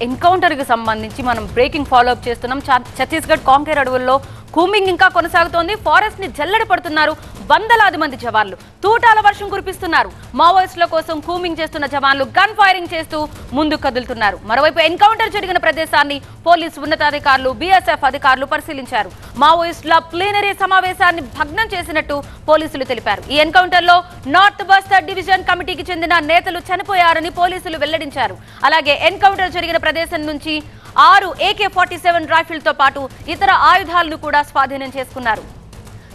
Encounter కి సంబంధించి మనం బ్రేకింగ్ ఫాలో అప్ చేస్తున్నాం. ఛత్తీస్గఢ్ కాంకేర్ అడవుల్లో కూంబింగ్ ఇంకా కొనసాగుతోంది. ఫారెస్ట్ ని జల్లెడ పడుతున్నారు వందలాది మంది జవాన్లు. తూటాల వర్షం కురిపిస్తున్నారు. మావోయిస్టుల కోసం కూంబింగ్ చేస్తున్న జవాన్లు గన్ ఫైరింగ్ చేస్తూ ముందుకు కదులుతున్నారు. మరోవైపు ఎన్కౌంటర్ జరిగిన ప్రదేశాన్ని పోలీసు ఉన్నతాధికారులు, బీఎస్ఎఫ్ అధికారులు పరిశీలించారు. మావోయిస్టుల ప్లీనరీ సమావేశాన్ని భగ్నం చేసినట్టు పోలీసులు తెలిపారు. ఈ ఎన్కౌంటర్ లో నార్త్ బస్తర్ డివిజన్ కమిటీకి చెందిన నేతలు చనిపోయారని పోలీసులు వెల్లడించారు. అలాగే ఎన్కౌంటర్ జరిగిన ప్రదేశం నుంచి 6 AK-47 రైఫిల్తో పాటు ఇతర ఆయుధాలను కూడా స్వాధీనం చేసుకున్నారు.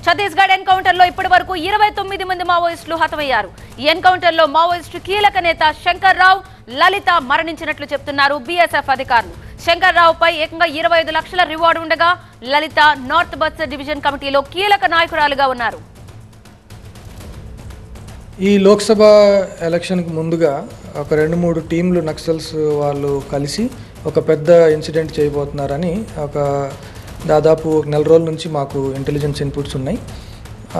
ఛత్తీస్గఢ్ ఎన్కౌంటర్ లో ఇప్పటి వరకు 29 మంది మావోయిస్టులు హతమయ్యారు. ఈ ఎన్కౌంటర్ లో మావోయిస్టు కీలక నేత శంకర్ రావు, లలిత మరణించినట్లు చెప్తున్నారు బీఎస్ఎఫ్ అధికారులు. శంకర్ రావుపై ఏకంగా 25 లక్షల రివార్డు ఉండగా లలిత నార్త్ బస్తర్ డివిజన్ కమిటీలో కీలక నాయకురాలుగా ఉన్నారు. ఈ లోక్సభ ఎలక్షన్కి ముందుగా ఒక 2-3 టీంలు నక్సల్స్ వాళ్ళు కలిసి ఒక పెద్ద ఇన్సిడెంట్ చేయబోతున్నారని దాదాపు 1 నెల రోజుల నుంచి మాకు ఇంటెలిజెన్స్ ఇన్పుట్స్ ఉన్నాయి.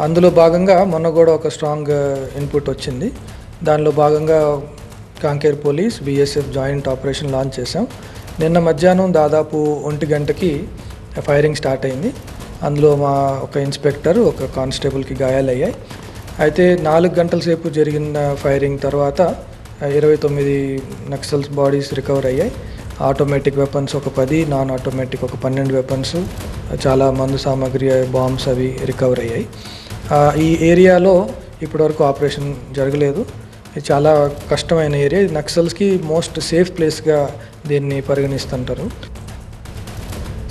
అందులో భాగంగా మొన్న కూడా ఒక స్ట్రాంగ్ ఇన్పుట్ వచ్చింది. దానిలో భాగంగా Kanker police, BSF joint operation launch చేశాం. నిన్న మధ్యాహ్నం దాదాపు 1 గంటకి ఫైరింగ్ స్టార్ట్ అయింది. అందులో మా ఒక ఇన్స్పెక్టర్, ఒక కానిస్టేబుల్కి గాయాలయ్యాయి. అయితే 4 గంటల సేపు జరిగిన ఫైరింగ్ తర్వాత 29 నక్సల్స్ బాడీస్ రికవర్ అయ్యాయి. ఆటోమేటిక్ వెపన్స్ ఒక 10, నాన్ ఆటోమేటిక్ ఒక 12 వెపన్స్, చాలా మందు సామాగ్రి, బాంబ్స్ అవి రికవర్ అయ్యాయి. ఈ ఏరియాలో ఇప్పటివరకు ఆపరేషన్ జరగలేదు. ఇది చాలా కష్టమైన ఏరియా. నక్సల్స్కి మోస్ట్ సేఫ్ ప్లేస్గా దీన్ని పరిగణిస్తుంటారు.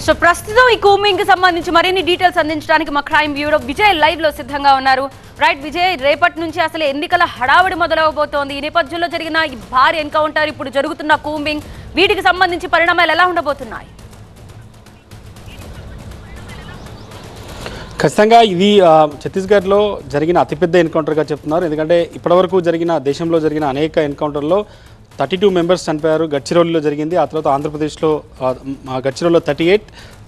సో ప్రస్తుతం ఈ కూంబింగ్ కి సంబంధించి మరిన్ని డీటెయిల్స్ అందించడానికి మా క్రైమ్ బ్యూరో విజయ్ లైవ్ లో సిద్ధంగా ఉన్నారు. రైట్ విజయ్, రేపటి నుంచి అసలు ఎన్నికల హడావుడి మొదలవబోతోంది. ఈ నేపథ్యంలో జరిగిన ఈ భారీ ఎన్కౌంటర్, ఇప్పుడు జరుగుతున్న కూంబింగ్, వీటికి సంబంధించి పరిణామాలు ఎలా ఉండబోతున్నాయి? ఖచ్చితంగా ఇది ఛత్తీస్గఢ్లో జరిగిన అతిపెద్ద ఎన్కౌంటర్గా చెప్తున్నారు. ఎందుకంటే ఇప్పటివరకు దేశంలో జరిగిన అనేక ఎన్కౌంటర్లో 32 మెంబర్స్ చనిపోయారు. గడ్చిరోలిలో జరిగింది. ఆ తర్వాత ఆంధ్రప్రదేశ్లో గడ్చిరోలిలో 38,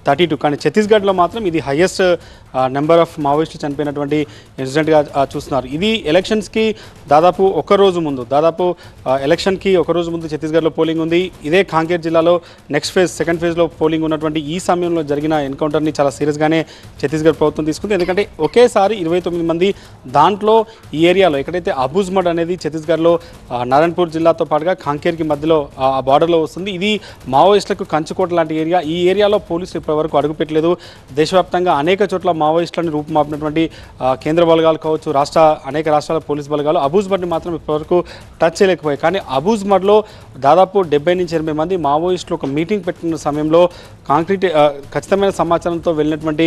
32. కానీ ఛత్తీస్గఢ్లో మాత్రం ఇది హయ్యెస్ట్ నెంబర్ ఆఫ్ మావోయిస్టులు చనిపోయినటువంటి ఇన్సిడెంట్గా చూస్తున్నారు. ఇది ఎలక్షన్స్కి దాదాపు ఎలక్షన్కి ఒక రోజు ముందు ఛత్తీస్గఢ్లో పోలింగ్ ఉంది. ఇదే కాంకేర్ జిల్లాలో సెకండ్ ఫేజ్లో పోలింగ్ ఉన్నటువంటి ఈ సమయంలో జరిగిన ఎన్కౌంటర్ని చాలా సీరియస్గానే ఛత్తీస్గఢ్ ప్రభుత్వం తీసుకుంది. ఎందుకంటే ఒకేసారి 29 మంది, దాంట్లో ఈ ఏరియాలో ఎక్కడైతే అబూజ్మడ్ అనేది ఛత్తీస్గఢ్లో నారాయణపూర్ జిల్లాతో పాటుగా కాంకేర్కి మధ్యలో ఆ బార్డర్లో వస్తుంది. ఇది మావోయిస్టులకు కంచుకోట లాంటి ఏరియా. ఈ ఏరియాలో పోలీసులు ఇప్పటివరకు అడుగుపెట్టలేదు. దేశవ్యాప్తంగా అనేక చోట్ల మావోయిస్టులను రూపుమాపినటువంటి కేంద్ర బలగాలు కావచ్చు, అనేక రాష్ట్రాల పోలీస్ బలగాలు అబూజ్మడ్ని మాత్రం ఇప్పటివరకు టచ్ చేయలేకపోయాయి. కానీ అబూజ్మడ్లో దాదాపు 70 నుంచి 80 మంది మావోయిస్టులు ఒక మీటింగ్ పెట్టిన సమయంలో ఖచ్చితమైన సమాచారంతో వెళ్ళినటువంటి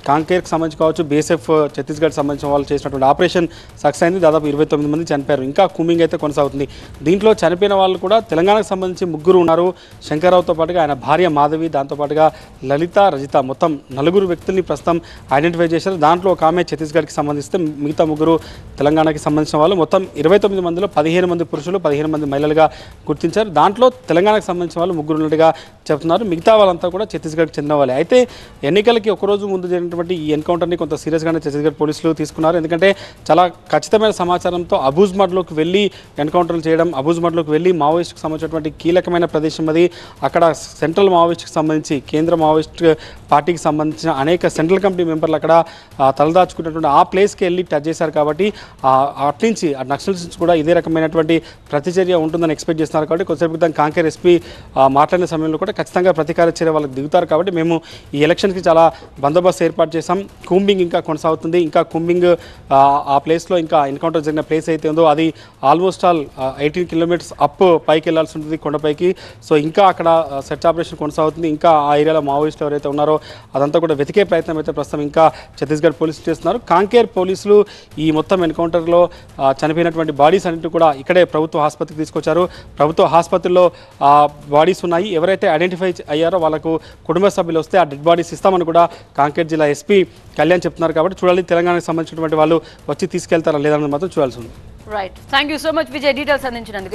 కాంకేర్కి సంబంధించి కావచ్చు, బీఎస్ఎఫ్ ఛత్తీస్గఢ్ సంబంధించిన వాళ్ళు చేసినటువంటి ఆపరేషన్ సక్సెస్ అయింది. దాదాపు 29 మంది చనిపోయారు. ఇంకా కూంబింగ్ అయితే కొనసాగుతుంది. దీంట్లో చనిపోయిన వాళ్ళు కూడా తెలంగాణకు సంబంధించి 3 ఉన్నారు. శంకర్రావుతో పాటుగా ఆయన భార్య మాధవి, దాంతోపాటుగా లలిత, రజిత, మొత్తం 4 వ్యక్తుల్ని ప్రస్తుతం ఐడెంటిఫై చేశారు. దాంట్లో ఒక ఆమె ఛత్తీస్గఢ్కి సంబంధిస్తే మిగతా 3 తెలంగాణకి సంబంధించిన వాళ్ళు. మొత్తం 29 మందిలో 15 మంది పురుషులు, 15 మంది మహిళలుగా గుర్తించారు. దాంట్లో తెలంగాణకు సంబంధించిన వాళ్ళు 3 ఉన్నట్టుగా చెప్తున్నారు. మిగతా వాళ్ళంతా కూడా ఛత్తీస్గఢ్కి చెందిన వాళ్ళే. అయితే ఎన్నికలకి ఒకరోజు ముందు ఈ ఎన్కౌంటర్ని కొంత సీరియస్గానే ఛత్తీస్గఢ్ పోలీసులు తీసుకున్నారు. ఎందుకంటే చాలా ఖచ్చితమైన సమాచారంతో అబూజ్మడ్లోకి వెళ్ళి ఎన్కౌంటర్లు చేయడం, అబూజ్మడ్లోకి వెళ్ళి మావోయిస్టుకు సంబంధించినటువంటి కీలకమైన ప్రదేశం అది. అక్కడ సెంట్రల్ మావోయిస్టుకి సంబంధించి, కేంద్ర మావోయిస్ట్ పార్టీకి సంబంధించిన అనేక సెంట్రల్ కమిటీ మెంబర్లు అక్కడ తలదాచుకున్నటువంటి ఆ ప్లేస్కి వెళ్ళి టచ్ చేశారు. కాబట్టి అట్నుంచి నక్సల్స్ నుంచి కూడా ఇదే రకమైనటువంటి ప్రతిచర్య ఉంటుందని ఎక్స్పెక్ట్ చేస్తున్నారు. కాబట్టి కొద్దిసేపు క్రితం కాంకేర్ ఎస్పీ మాట్లాడిన సమయంలో కూడా ఖచ్చితంగా ప్రతీకార చర్య వాళ్ళకి దిగుతారు. కాబట్టి మేము ఈ ఎలక్షన్కి చాలా బందోబస్తు ఏర్పాటు చేసాం. కూంబింగ్ ఇంకా కొనసాగుతుంది. ఇంకా కూంబింగ్ ఆ ప్లేస్లో, ఇంకా ఎన్కౌంటర్ జరిగిన ప్లేస్ అయితే ఉందో అది ఆల్మోస్ట్ 18 కిలోమీటర్స్ అప్ పైకి వెళ్లాల్సి ఉంటుంది, కొండపైకి. సో ఇంకా అక్కడ సెర్చ్ ఆపరేషన్ కొనసాగుతుంది. ఇంకా ఆ ఏరియాలో మావోయిస్టులు ఎవరైతే ఉన్నారో అదంతా కూడా వెతికే ప్రయత్నం అయితే ప్రస్తుతం ఇంకా ఛత్తీస్గఢ్ పోలీసులు చేస్తున్నారు. కాంకేర్ పోలీసులు ఈ మొత్తం ఎన్కౌంటర్లో చనిపోయినటువంటి బాడీస్ అన్నింటి కూడా ఇక్కడే ప్రభుత్వ ఆసుపత్రికి తీసుకొచ్చారు. ప్రభుత్వ ఆసుపత్రిలో బాడీస్ ఉన్నాయి. ఎవరైతే ఐడెంటిఫై అయ్యారో వాళ్ళకు కుటుంబ సభ్యులు వస్తే ఆ డెడ్ బాడీస్ ఇస్తామని కూడా కాంకేర్ జిల్లా ఎస్పీ కళ్యాణ్ చెప్తున్నారు. కాబట్టి చూడాలి తెలంగాణకు సంబంధించినటువంటి వాళ్ళు వచ్చి తీసుకెళ్తారా లేదన్నది మాత్రం చూడాల్సి ఉంది. Right, thank you so much Vijay, details అందించినందుకు.